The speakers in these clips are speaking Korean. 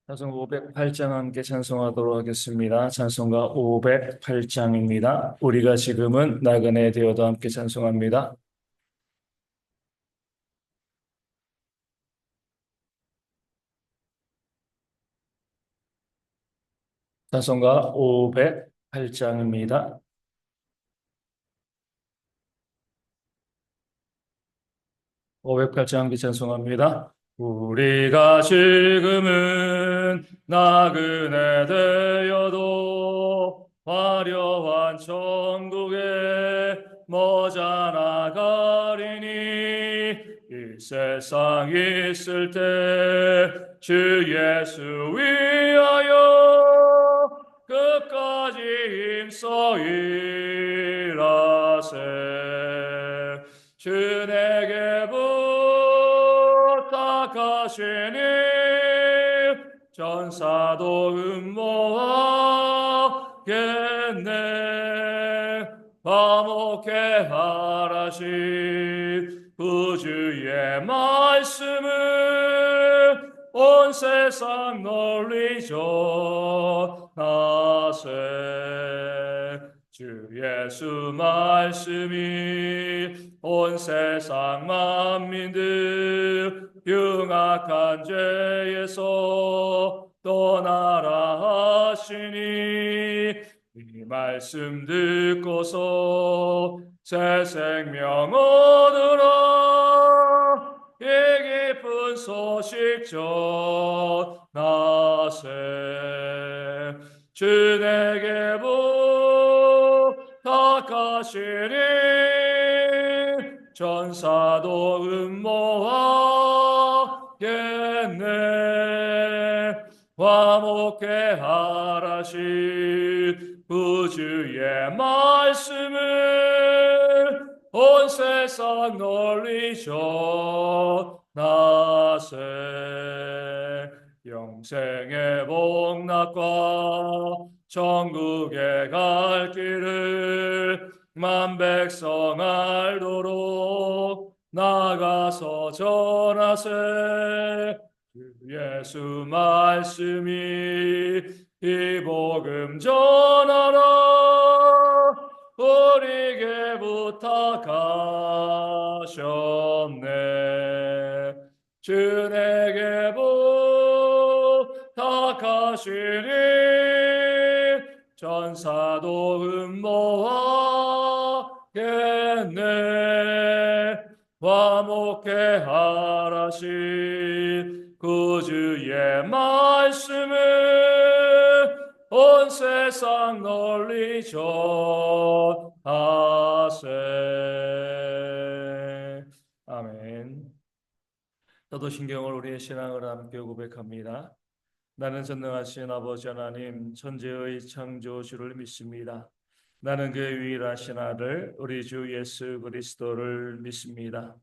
찬송 508장 함께 찬송하도록 하겠습니다. 찬송가 508장입니다. 우리가 지금은 나그네 되어도 함께 찬송합니다. 찬송가 508장입니다. 508장 함께 찬송합니다. 우리가 지금은 나그네 되어도 화려한 천국에 머지않아가리니 이 세상 있을 때 주 예수 위하여 끝까지 힘써 일하세. 주 내게 부탁하시니 전사도 음모하겠네. 화목해 하라신 구주의 말씀을 온 세상 널리 전하세. 주 예수 말씀이 온 세상 만민들 흉악한 죄에서 떠나라 하시니 이 말씀 듣고서 새 생명 얻으라 이 기쁜 소식 전하세. 주 내게 부탁하시니 전사도 음모하겠네. 화목해 하라신 구주의 말씀을 온 세상 널리 전하세. 영생의 복락과 천국에 갈 길을 만 백성 알도록 나가서 전하세. 주 예수 말씀이 이 복음 전하라 우리에게 부탁하셨네. 주 내게 부탁하시니 전사도 음모하겠네. 화목해 하라신 구주의 말씀을 온 세상 널리 전하세. 아멘. 사도신경을 우리의 신앙을 함께 고백합니다. 나는 전능하신 아버지 하나님 천지의 창조주를 믿습니다. 나는 그의 유일하신 아들 우리 주 예수 그리스도를 믿습니다.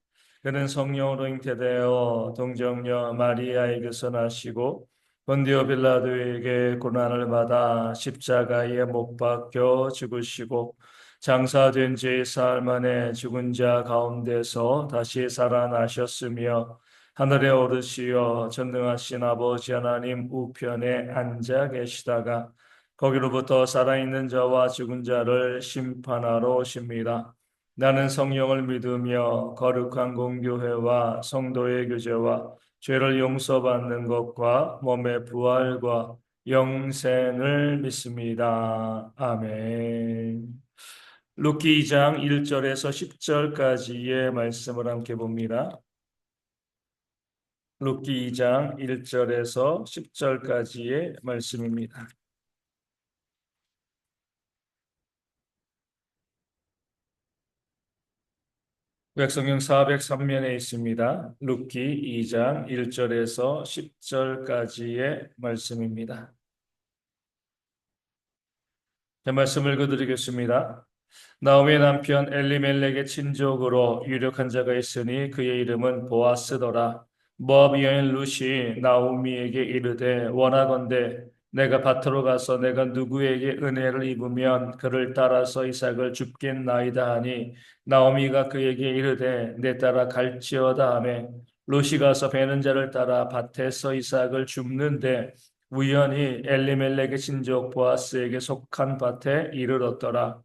그는 성령으로 잉태되어 동정녀 마리아에게서 나시고 본디오 빌라도에게 고난을 받아 십자가에 못 박혀 죽으시고 장사된 지 사흘 만에 죽은 자 가운데서 다시 살아나셨으며 하늘에 오르시어 전능하신 아버지 하나님 우편에 앉아 계시다가 거기로부터 살아있는 자와 죽은 자를 심판하러 오십니다. 나는 성령을 믿으며 거룩한 공교회와 성도의 교제와 죄를 용서받는 것과 몸의 부활과 영생을 믿습니다. 아멘. 루키 2장 1절에서 10절까지의 말씀을 함께 봅니다. 루키 2장 1절에서 10절까지의 말씀입니다. 구약성경 403면에 있습니다. 루키 2장 1절에서 10절까지의 말씀입니다. 제 말씀을 읽어드리겠습니다. 나오미의 남편 엘리멜렉의 친족으로 유력한 자가 있으니 그의 이름은 보아스더라. 모압 여인 룻이 나오미에게 이르되 원하건대 내가 밭으로 가서 내가 누구에게 은혜를 입으면 그를 따라서 이삭을 줍겠나이다 하니 나오미가 그에게 이르되 내 따라 갈지어다 하매 롯이 가서 베는 자를 따라 밭에서 이삭을 줍는데 우연히 엘리멜렉의 친족 보아스에게 속한 밭에 이르렀더라.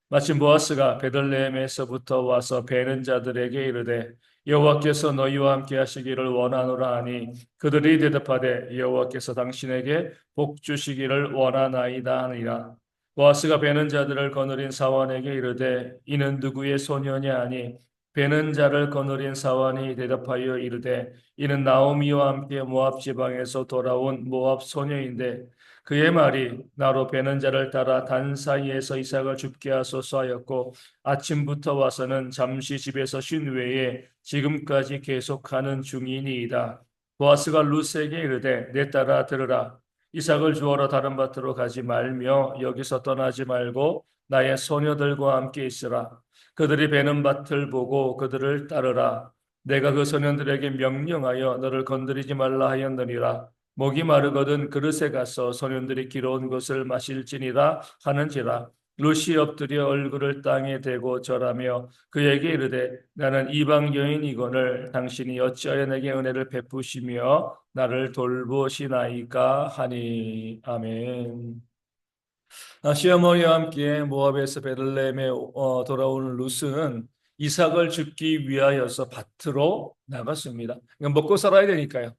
마침 보아스가 베들레헴에서부터 와서 베는 자들에게 이르되 여호와께서 너희와 함께 하시기를 원하노라 하니 그들이 대답하되 여호와께서 당신에게 복 주시기를 원하나이다 하니라. 보아스가 베는 자들을 거느린 사원에게 이르되 이는 누구의 소녀냐 하니 베는 자를 거느린 사원이 대답하여 이르되 이는 나오미와 함께 모압 지방에서 돌아온 모압 소녀인데 그의 말이 나로 베는 자를 따라 단 사이에서 이삭을 줍게 하소서 하였고 아침부터 와서는 잠시 집에서 쉰 외에 지금까지 계속하는 중이니이다. 보아스가 룻에게 이르되 내 딸아 들으라. 이삭을 주어러 다른 밭으로 가지 말며 여기서 떠나지 말고 나의 소녀들과 함께 있으라. 그들이 베는 밭을 보고 그들을 따르라. 내가 그 소년들에게 명령하여 너를 건드리지 말라 하였느니라. 목이 마르거든 그릇에 가서 소년들이 기러운 것을 마실지니라 하는지라. 룻이 엎드려 얼굴을 땅에 대고 절하며 그에게 이르되 나는 이방 여인이거늘 당신이 어찌하여 내게 은혜를 베푸시며 나를 돌보시나이까 하니. 아멘. 시어머니와 함께 모압에서 베들레헴에 돌아오는 룻은 이삭을 줍기 위하여서 밭으로 나갔습니다. 그러니까 먹고 살아야 되니까요.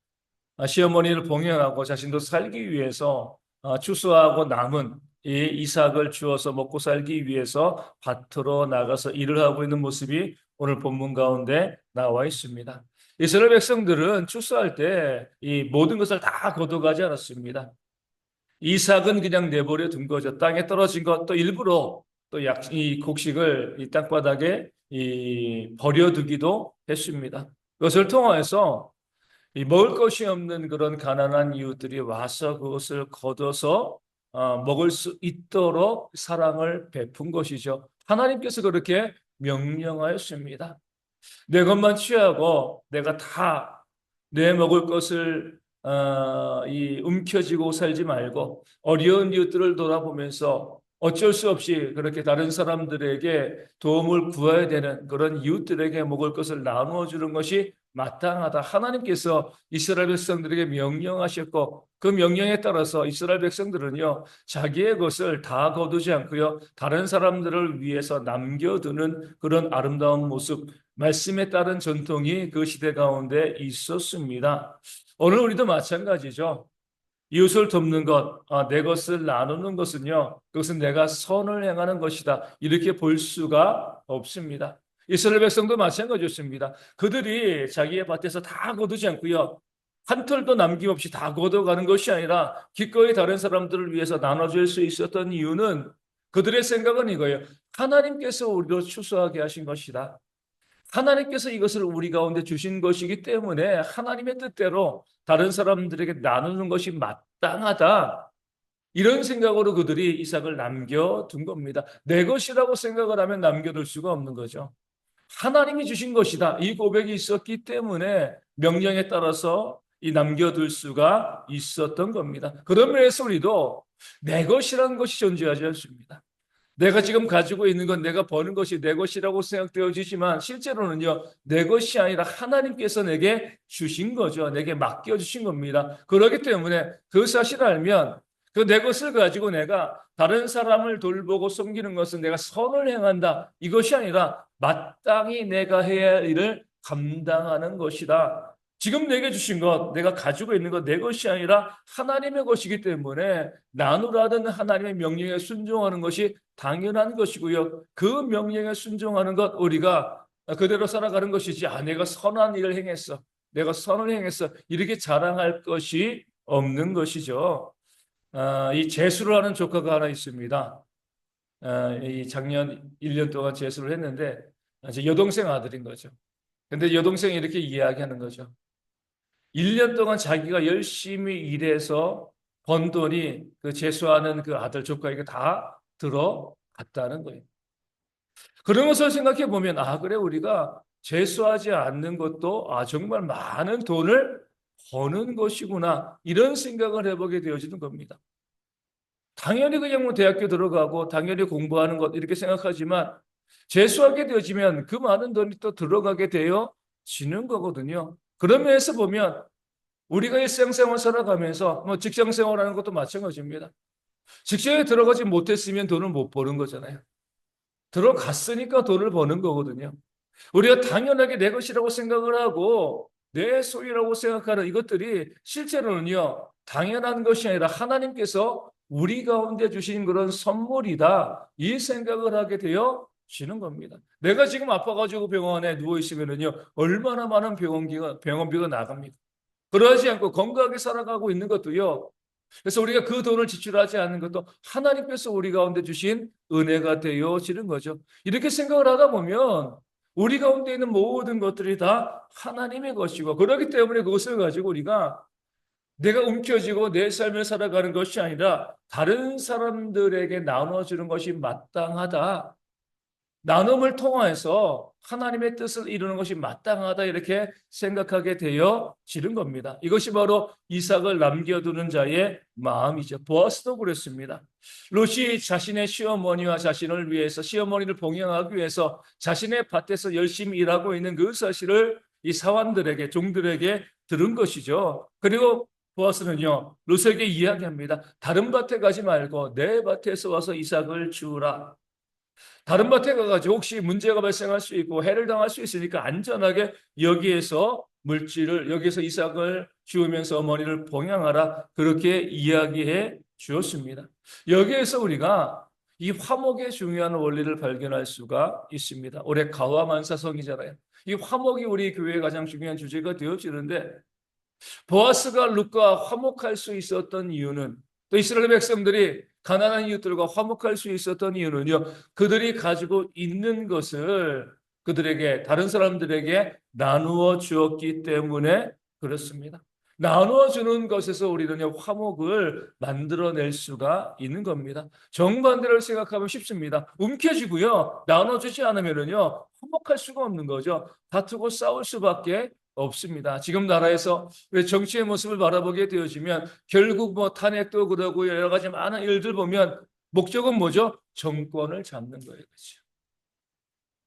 시어머니를 봉양하고 자신도 살기 위해서 추수하고 남은 이 이삭을 주어서 먹고 살기 위해서 밭으로 나가서 일을 하고 있는 모습이 오늘 본문 가운데 나와 있습니다. 이스라엘 백성들은 추수할 때 이 모든 것을 다 거둬가지 않았습니다. 이삭은 그냥 내버려 둔 거죠. 땅에 떨어진 것도 일부러 또 이 곡식을 이 땅바닥에 버려두기도 했습니다. 그것을 통해서 이 먹을 것이 없는 그런 가난한 이웃들이 와서 그것을 거둬서 먹을 수 있도록 사랑을 베푼 것이죠. 하나님께서 그렇게 명령하였습니다. 내 것만 취하고 내가 다 내 먹을 것을 움켜쥐고 살지 말고 어려운 이웃들을 돌아보면서 어쩔 수 없이 그렇게 다른 사람들에게 도움을 구해야 되는 그런 이웃들에게 먹을 것을 나누어 주는 것이 마땅하다. 하나님께서 이스라엘 백성들에게 명령하셨고 그 명령에 따라서 이스라엘 백성들은요 자기의 것을 다 거두지 않고요 다른 사람들을 위해서 남겨두는 그런 아름다운 모습, 말씀에 따른 전통이 그 시대 가운데 있었습니다. 오늘 우리도 마찬가지죠. 이웃을 돕는 것, 내 것을 나누는 것은요, 그것은 내가 선을 행하는 것이다. 이렇게 볼 수가 없습니다. 이스라엘 백성도 마찬가지였습니다. 그들이 자기의 밭에서 다 거두지 않고요, 한 털도 남김없이 다 거둬가는 것이 아니라 기꺼이 다른 사람들을 위해서 나눠줄 수 있었던 이유는 그들의 생각은 이거예요. 하나님께서 우리로 추수하게 하신 것이다. 하나님께서 이것을 우리 가운데 주신 것이기 때문에 하나님의 뜻대로 다른 사람들에게 나누는 것이 마땅하다. 이런 생각으로 그들이 이삭을 남겨둔 겁니다. 내 것이라고 생각을 하면 남겨둘 수가 없는 거죠. 하나님이 주신 것이다. 이 고백이 있었기 때문에 명령에 따라서 이 남겨둘 수가 있었던 겁니다. 그런 면에서 우리도 내 것이라는 것이 존재하지 않습니다. 내가 지금 가지고 있는 건 내가 버는 것이 내 것이라고 생각되어지지만 실제로는요, 내 것이 아니라 하나님께서 내게 주신 거죠. 내게 맡겨주신 겁니다. 그렇기 때문에 그 사실을 알면 그 내 것을 가지고 내가 다른 사람을 돌보고 섬기는 것은 내가 선을 행한다. 이것이 아니라 마땅히 내가 해야 할 일을 감당하는 것이다. 지금 내게 주신 것, 내가 가지고 있는 것 내 것이 아니라 하나님의 것이기 때문에 나누라는 하나님의 명령에 순종하는 것이 당연한 것이고요. 그 명령에 순종하는 것 우리가 그대로 살아가는 것이지 내가 선한 일을 행했어. 내가 선을 행했어. 이렇게 자랑할 것이 없는 것이죠. 이 재수를 하는 조카가 하나 있습니다. 이 작년 1년 동안 재수를 했는데 제 여동생 아들인 거죠. 근데 여동생이 이렇게 이야기하는 거죠. 1년 동안 자기가 열심히 일해서 번 돈이 그 재수하는 그 아들 조카에게 다 들어갔다는 거예요. 그런 것을 생각해 보면 그래 우리가 재수하지 않는 것도 정말 많은 돈을 버는 것이구나 이런 생각을 해보게 되어지는 겁니다. 당연히 그냥 뭐 대학교 들어가고 당연히 공부하는 것 이렇게 생각하지만 재수하게 되어지면 그 많은 돈이 또 들어가게 되어지는 거거든요. 그런 면에서 보면 우리가 일상생활 살아가면서 뭐 직장생활하는 것도 마찬가지입니다. 직장에 들어가지 못했으면 돈을 못 버는 거잖아요. 들어갔으니까 돈을 버는 거거든요. 우리가 당연하게 내 것이라고 생각을 하고 내 소유라고 생각하는 이것들이 실제로는요, 당연한 것이 아니라 하나님께서 우리 가운데 주신 그런 선물이다. 이 생각을 하게 되어지는 겁니다. 내가 지금 아파가지고 병원에 누워있으면요, 얼마나 많은 병원비가 나갑니까? 그러지 않고 건강하게 살아가고 있는 것도요, 그래서 우리가 그 돈을 지출하지 않는 것도 하나님께서 우리 가운데 주신 은혜가 되어지는 거죠. 이렇게 생각을 하다 보면 우리 가운데 있는 모든 것들이 다 하나님의 것이고, 그렇기 때문에 그것을 가지고 우리가 내가 움켜쥐고 내 삶을 살아가는 것이 아니라 다른 사람들에게 나눠주는 것이 마땅하다. 나눔을 통해서 하나님의 뜻을 이루는 것이 마땅하다, 이렇게 생각하게 되어지는 겁니다. 이것이 바로 이삭을 남겨두는 자의 마음이죠. 보아스도 그랬습니다. 롯이 자신의 시어머니와 자신을 위해서, 시어머니를 봉양하기 위해서 자신의 밭에서 열심히 일하고 있는 그 사실을 이 사환들에게, 종들에게 들은 것이죠. 그리고 보아스는요, 롯에게 이야기합니다. 다른 밭에 가지 말고 내 밭에서 와서 이삭을 주우라. 다른 밭에 가가지고 혹시 문제가 발생할 수 있고 해를 당할 수 있으니까 안전하게 여기에서 이삭을 주우면서 어머니를 봉양하라. 그렇게 이야기해 주었습니다. 여기에서 우리가 이 화목의 중요한 원리를 발견할 수가 있습니다. 올해 가와만사성이잖아요. 이 화목이 우리 교회의 가장 중요한 주제가 되어지는데, 보아스가 룻과 화목할 수 있었던 이유는, 또 이스라엘 백성들이 가난한 이웃들과 화목할 수 있었던 이유는요, 그들이 가지고 있는 것을 그들에게, 다른 사람들에게 나누어 주었기 때문에 그렇습니다. 나누어 주는 것에서 우리는 화목을 만들어낼 수가 있는 겁니다. 정반대로 생각하면 쉽습니다. 움켜쥐고요, 나눠주지 않으면요, 화목할 수가 없는 거죠. 다투고 싸울 수밖에 없습니다. 지금 나라에서 왜 정치의 모습을 바라보게 되어지면 결국 뭐 탄핵도 그러고 여러 가지 많은 일들 보면 목적은 뭐죠? 정권을 잡는 거예요. 그렇죠?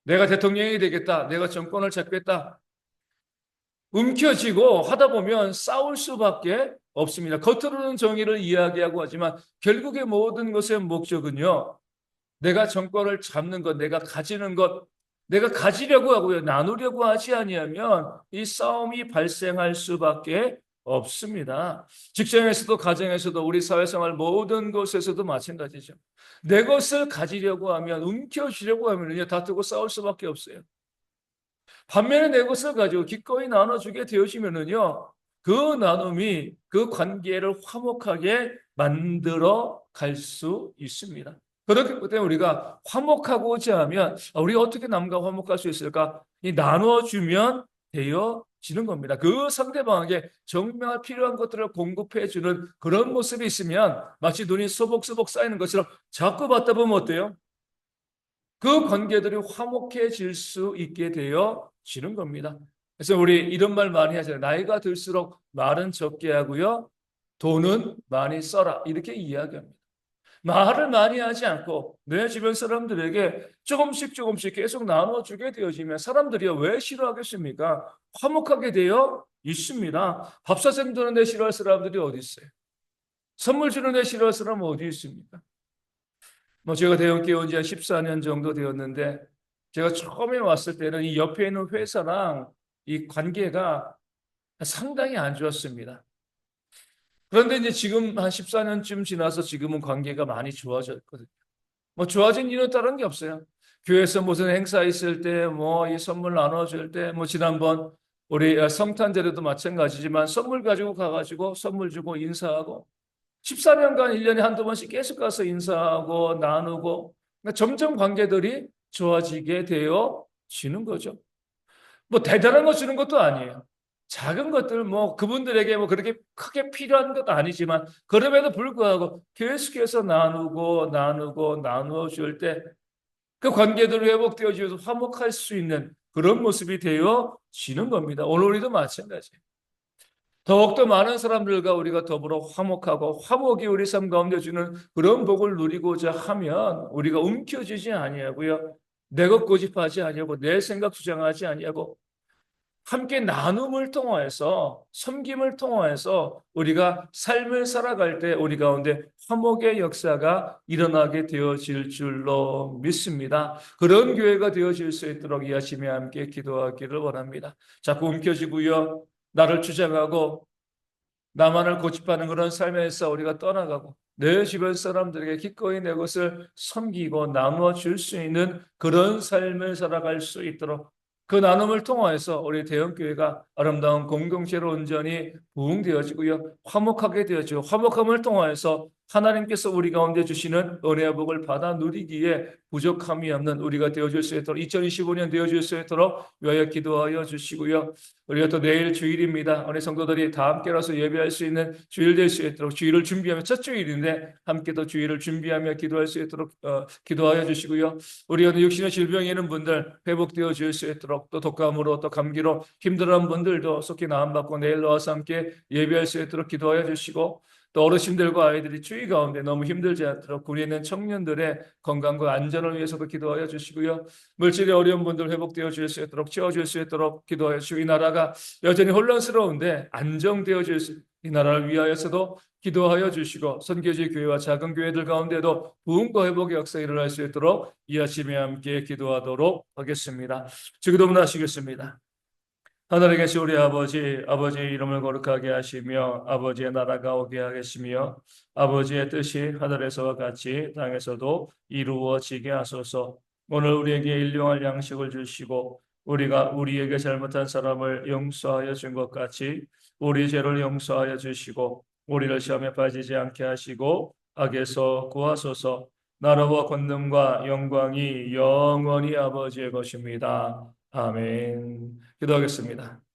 내가 대통령이 되겠다. 내가 정권을 잡겠다. 움켜쥐고 하다 보면 싸울 수밖에 없습니다. 겉으로는 정의를 이야기하고 하지만 결국에 모든 것의 목적은요, 내가 정권을 잡는 것, 내가 가지는 것, 내가 가지려고 하고요, 나누려고 하지 아니하면 이 싸움이 발생할 수밖에 없습니다. 직장에서도 가정에서도 우리 사회생활 모든 곳에서도 마찬가지죠. 내 것을 가지려고 하면, 움켜쥐려고 하면요, 다투고 싸울 수밖에 없어요. 반면에 내 것을 가지고 기꺼이 나눠주게 되어지면은요, 그 나눔이 그 관계를 화목하게 만들어 갈 수 있습니다. 그렇기 때문에 우리가 화목하고자 하면 우리가 어떻게 남과 화목할 수 있을까? 이 나눠주면 되어지는 겁니다. 그 상대방에게 정말 필요한 것들을 공급해 주는 그런 모습이 있으면 마치 눈이 소복소복 쌓이는 것처럼 자꾸 받다 보면 어때요? 그 관계들이 화목해질 수 있게 되어지는 겁니다. 그래서 우리 이런 말 많이 하잖아요. 나이가 들수록 말은 적게 하고요, 돈은 많이 써라. 이렇게 이야기합니다. 말을 많이 하지 않고 내 주변 사람들에게 조금씩 계속 나눠주게 되어지면 사람들이 왜 싫어하겠습니까? 화목하게 되어 있습니다. 밥 사주는데 싫어할 사람들이 어디 있어요? 선물 주는데 싫어할 사람은 어디 있습니까? 뭐 제가 대형교회 온 지 한 14년 정도 되었는데, 제가 처음에 왔을 때는 이 옆에 있는 회사랑 이 관계가 상당히 안 좋았습니다. 그런데 이제 지금 한 14년쯤 지나서 지금은 관계가 많이 좋아졌거든요. 뭐 좋아진 이유는 다른 게 없어요. 교회에서 무슨 행사 있을 때, 뭐 이 선물 나눠줄 때, 뭐 지난번 우리 성탄절에도 마찬가지지만 선물 가지고 가가지고 선물 주고 인사하고 14년간 1년에 한두 번씩 계속 가서 인사하고 나누고, 그러니까 점점 관계들이 좋아지게 되어지는 거죠. 뭐 대단한 거 주는 것도 아니에요. 작은 것들, 뭐 그분들에게 뭐 그렇게 크게 필요한 것도 아니지만 그럼에도 불구하고 계속해서 나누고 나누어 줄 때 그 관계들이 회복되어지면서 화목할 수 있는 그런 모습이 되어지는 겁니다. 오늘 우리도 마찬가지예요. 더욱더 많은 사람들과 우리가 더불어 화목하고 화목이 우리 삶 가운데 주는 그런 복을 누리고자 하면 우리가 움켜쥐지 아니하고요, 내 것 고집하지 아니하고 내 생각 주장하지 아니하고 함께 나눔을 통하여서 섬김을 통하여서 우리가 삶을 살아갈 때 우리 가운데 화목의 역사가 일어나게 되어질 줄로 믿습니다. 그런 교회가 되어질 수 있도록 이 아침에 함께 기도하기를 원합니다. 자꾸 움켜쥐고요. 나를 주장하고 나만을 고집하는 그런 삶에서 우리가 떠나가고 내 주변 사람들에게 기꺼이 내 것을 섬기고 나누어 줄 수 있는 그런 삶을 살아갈 수 있도록 그 나눔을 통하여서 우리 대형교회가 아름다운 공동체로 온전히 부흥되어지고요. 화목하게 되어지고 화목함을 통하여서 하나님께서 우리 가운데 주시는 은혜와 복을 받아 누리기에 부족함이 없는 우리가 되어줄 수 있도록 2025년 되어줄 수 있도록 위하여 기도하여 주시고요. 우리가 또 내일 주일입니다. 우리 성도들이 다 함께라서 예배할 수 있는 주일 될 수 있도록 주일을 준비하며 첫 주일인데 함께 또 주일을 준비하며 기도할 수 있도록 기도하여 주시고요. 우리 육신의 질병이 있는 분들 회복되어 줄 수 있도록 또 독감으로 또 감기로 힘들어하는 분들도 속히 나음받고 내일 나와서 함께 예배할 수 있도록 기도하여 주시고 또 어르신들과 아이들이 주의 가운데 너무 힘들지 않도록 우리 있는 청년들의 건강과 안전을 위해서도 기도하여 주시고요. 물질이 어려운 분들 회복되어 줄 수 있도록 채워줄 수 있도록 기도하여 주시고 이 나라가 여전히 혼란스러운데 안정되어 줄 수 이 나라를 위하여서도 기도하여 주시고 선교지 교회와 작은 교회들 가운데도 부흥과 회복의 역사 일어날 수 있도록 이 아침에 함께 기도하도록 하겠습니다. 기도문 하시겠습니다. 하늘에 계신 우리 아버지, 아버지의 이름을 거룩하게 하시며 아버지의 나라가 오게 하겠으며 아버지의 뜻이 하늘에서와 같이 땅에서도 이루어지게 하소서. 오늘 우리에게 일용할 양식을 주시고 우리가 우리에게 잘못한 사람을 용서하여 준 것 같이 우리 죄를 용서하여 주시고 우리를 시험에 빠지지 않게 하시고 악에서 구하소서. 나라와 권능과 영광이 영원히 아버지의 것입니다. 아멘. 기도하겠습니다.